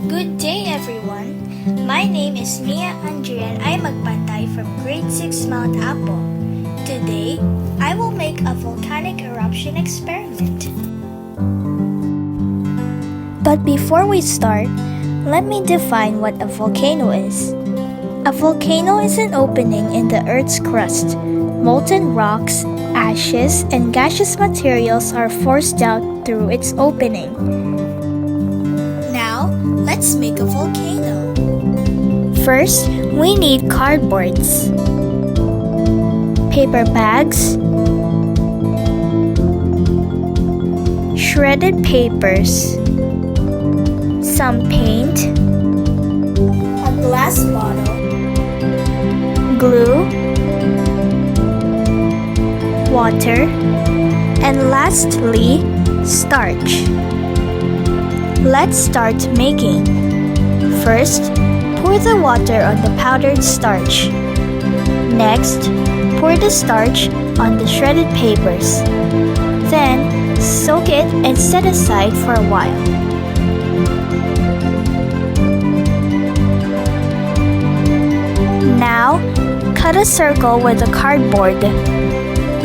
Good day everyone! My name is Mia Andrea and I am Magbantay from Grade 6 Mount Apple. Today, I will make a volcanic eruption experiment. But before we start, let me define what a volcano is. A volcano is an opening in the Earth's crust. Molten rocks, ashes, and gaseous materials are forced out through its opening. Now, let's make a volcano. First, we need cardboards, paper bags, shredded papers, some paint, a glass bottle, glue, water, and lastly, starch. Let's start making. First, pour the water on the powdered starch. Next, pour the starch on the shredded papers. Then, soak it and set aside for a while. Now, cut a circle with the cardboard.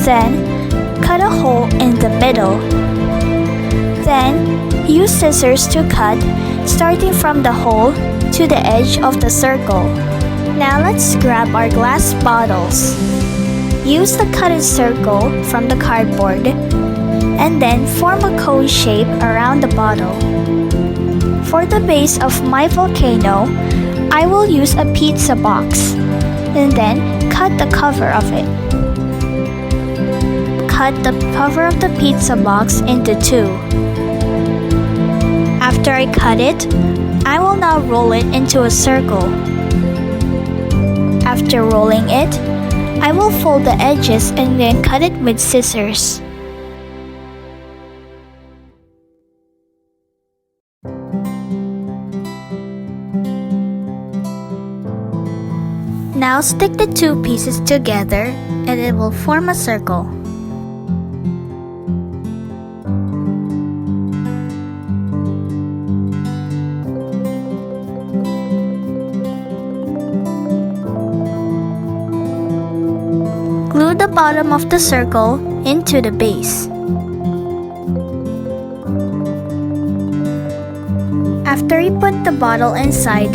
Then, cut a hole in the middle. Then, use scissors to cut, starting from the hole to the edge of the circle. Now let's grab our glass bottles. Use the cutted circle from the cardboard and then form a cone shape around the bottle. For the base of my volcano, I will use a pizza box and then cut the cover of it. Cut the cover of the pizza box into two. After I cut it, I will now roll it into a circle. After rolling it, I will fold the edges and then cut it with scissors. Now stick the two pieces together and it will form a circle. Glue the bottom of the circle into the base. After you put the bottle inside,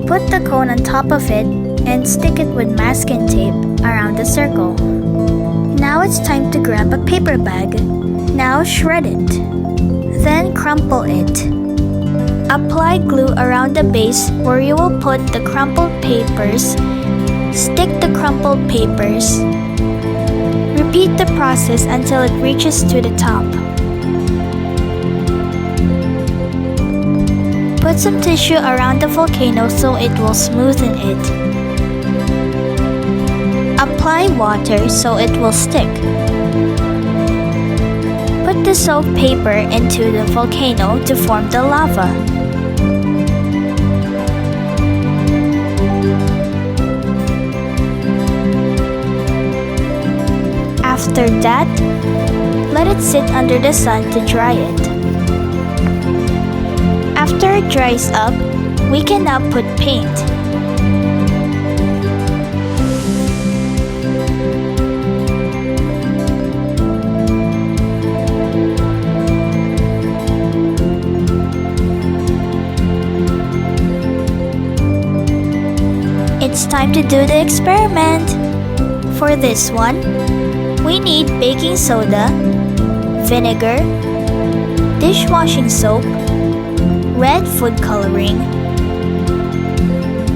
put the cone on top of it and stick it with masking tape around the circle. Now it's time to grab a paper bag. Now shred it. Then crumple it. Apply glue around the base where you will put the crumpled papers. Stick the crumpled papers. Repeat the process until it reaches to the top. Put some tissue around the volcano so it will smoothen it. Apply water so it will stick. Put the soaked paper into the volcano to form the lava. After that, let it sit under the sun to dry it. After it dries up, we can now put paint. It's time to do the experiment. For this one, we need baking soda, vinegar, dishwashing soap, red food coloring.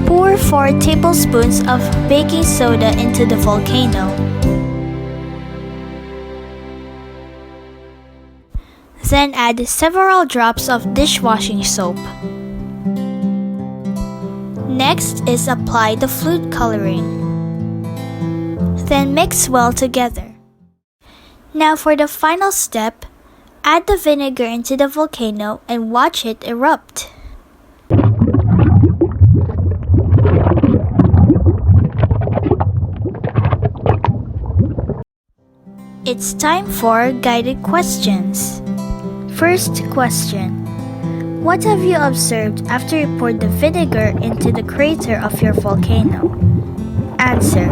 Pour 4 tablespoons of baking soda into the volcano. Then add several drops of dishwashing soap. Next is apply the food coloring. Then mix well together. Now for the final step, add the vinegar into the volcano and watch it erupt. It's time for guided questions. First question. What have you observed after you poured the vinegar into the crater of your volcano? Answer.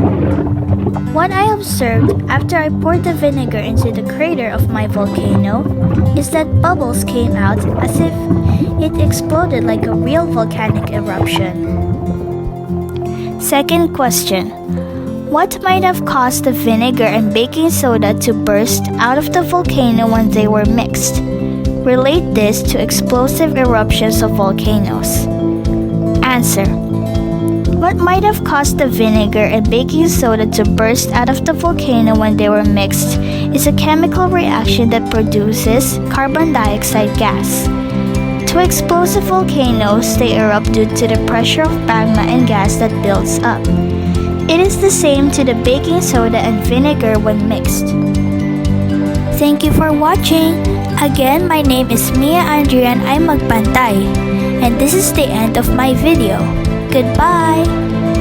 What I observed after I poured the vinegar into the crater of my volcano is that bubbles came out as if it exploded like a real volcanic eruption. Second question. What might have caused the vinegar and baking soda to burst out of the volcano when they were mixed? Relate this to explosive eruptions of volcanoes. Answer. What might have caused the vinegar and baking soda to burst out of the volcano when they were mixed is a chemical reaction that produces carbon dioxide gas. Two explosive volcanoes, they erupt due to the pressure of magma and gas that builds up. It is the same to the baking soda and vinegar when mixed. Thank you for watching! Again, my name is Mia Andrian Ay Magpantay, and this is the end of my video. Goodbye!